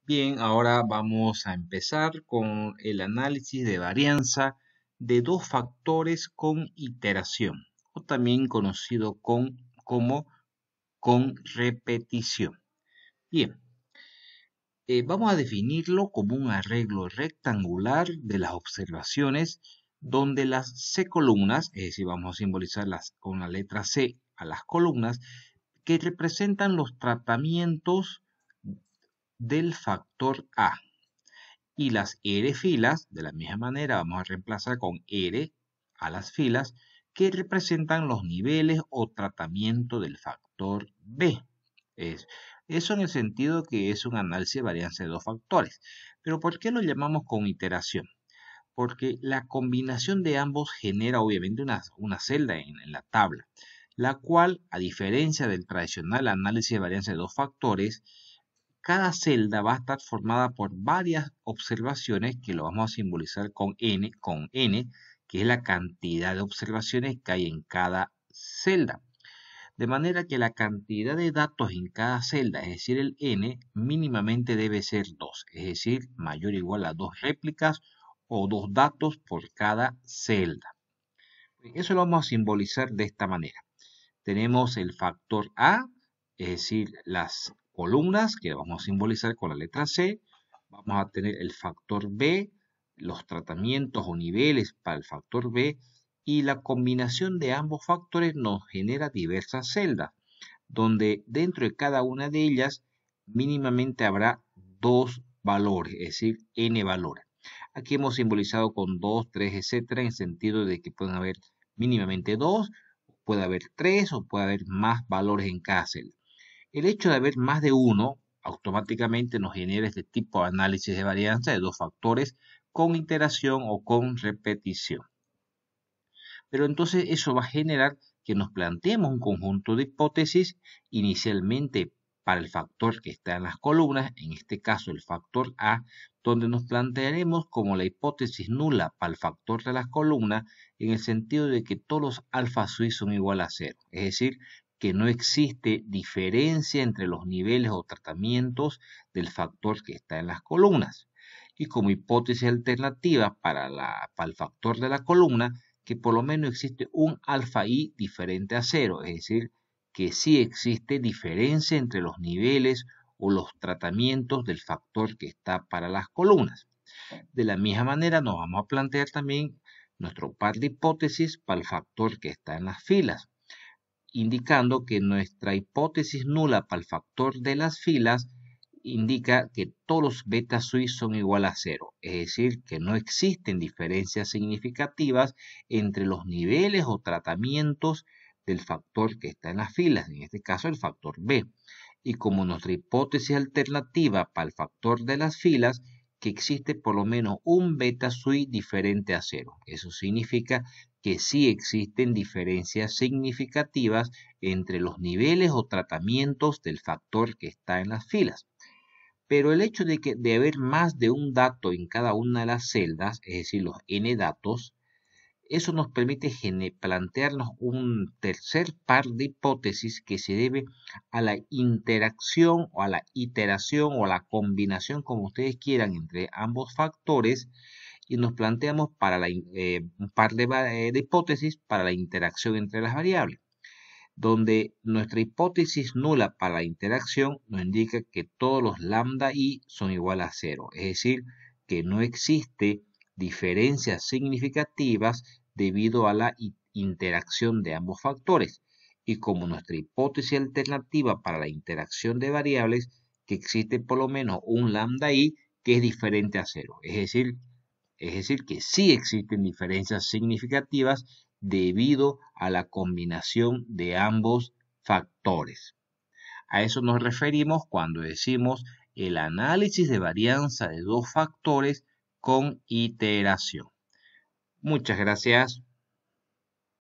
Bien, ahora vamos a empezar con el análisis de varianza de dos factores con iteración, o también conocido como con repetición. Bien, vamos a definirlo como un arreglo rectangular de las observaciones donde las C columnas, es decir, vamos a simbolizarlas con la letra C a las columnas, que representan los tratamientos del factor A. Y las R filas, de la misma manera, vamos a reemplazar con R a las filas que representan los niveles o tratamiento del factor B. Eso en el sentido que es un análisis de varianza de dos factores. Pero ¿por qué lo llamamos con iteración? Porque la combinación de ambos genera obviamente una celda en la tabla, la cual, a diferencia del tradicional análisis de varianza de dos factores, cada celda va a estar formada por varias observaciones que lo vamos a simbolizar con N, que es la cantidad de observaciones que hay en cada celda. De manera que la cantidad de datos en cada celda, es decir, el N, mínimamente debe ser 2, es decir, mayor o igual a 2 réplicas o 2 datos por cada celda. Eso lo vamos a simbolizar de esta manera. Tenemos el factor A, es decir, las columnas que vamos a simbolizar con la letra C. Vamos a tener el factor B, los tratamientos o niveles para el factor B, y la combinación de ambos factores nos genera diversas celdas, donde dentro de cada una de ellas mínimamente habrá dos valores, es decir, n valores. Aquí hemos simbolizado con 2, 3, etcétera, en el sentido de que pueden haber mínimamente 2, puede haber 3 o puede haber más valores en cada celda. El hecho de haber más de uno automáticamente nos genera este tipo de análisis de varianza de dos factores con iteración o con repetición. Pero entonces eso va a generar que nos planteemos un conjunto de hipótesis inicialmente para el factor que está en las columnas, en este caso el factor A, donde nos plantearemos como la hipótesis nula para el factor de las columnas en el sentido de que todos los alfa suisos son igual a cero, es decir, que no existe diferencia entre los niveles o tratamientos del factor que está en las columnas. Y como hipótesis alternativa para el factor de la columna, que por lo menos existe un alfa i diferente a cero, es decir, que sí existe diferencia entre los niveles o los tratamientos del factor que está para las columnas. De la misma manera nos vamos a plantear también nuestro par de hipótesis para el factor que está en las filas, indicando que nuestra hipótesis nula para el factor de las filas indica que todos los beta suites son igual a cero, es decir, que no existen diferencias significativas entre los niveles o tratamientos del factor que está en las filas, en este caso el factor B. Y como nuestra hipótesis alternativa para el factor de las filas, que existe por lo menos un beta suite diferente a cero. Eso significa que sí existen diferencias significativas entre los niveles o tratamientos del factor que está en las filas. Pero el hecho de haber más de un dato en cada una de las celdas, es decir, los n datos, eso nos permite plantearnos un tercer par de hipótesis que se debe a la interacción o a la iteración o a la combinación, como ustedes quieran, entre ambos factores, y nos planteamos para un par de hipótesis para la interacción entre las variables, donde nuestra hipótesis nula para la interacción nos indica que todos los lambda i son igual a cero, es decir, que no existe diferencias significativas debido a la interacción de ambos factores. Y como nuestra hipótesis alternativa para la interacción de variables, que existe por lo menos un lambda i que es diferente a cero, es decir, que sí existen diferencias significativas debido a la combinación de ambos factores. A eso nos referimos cuando decimos el análisis de varianza de dos factores con iteración. Muchas gracias.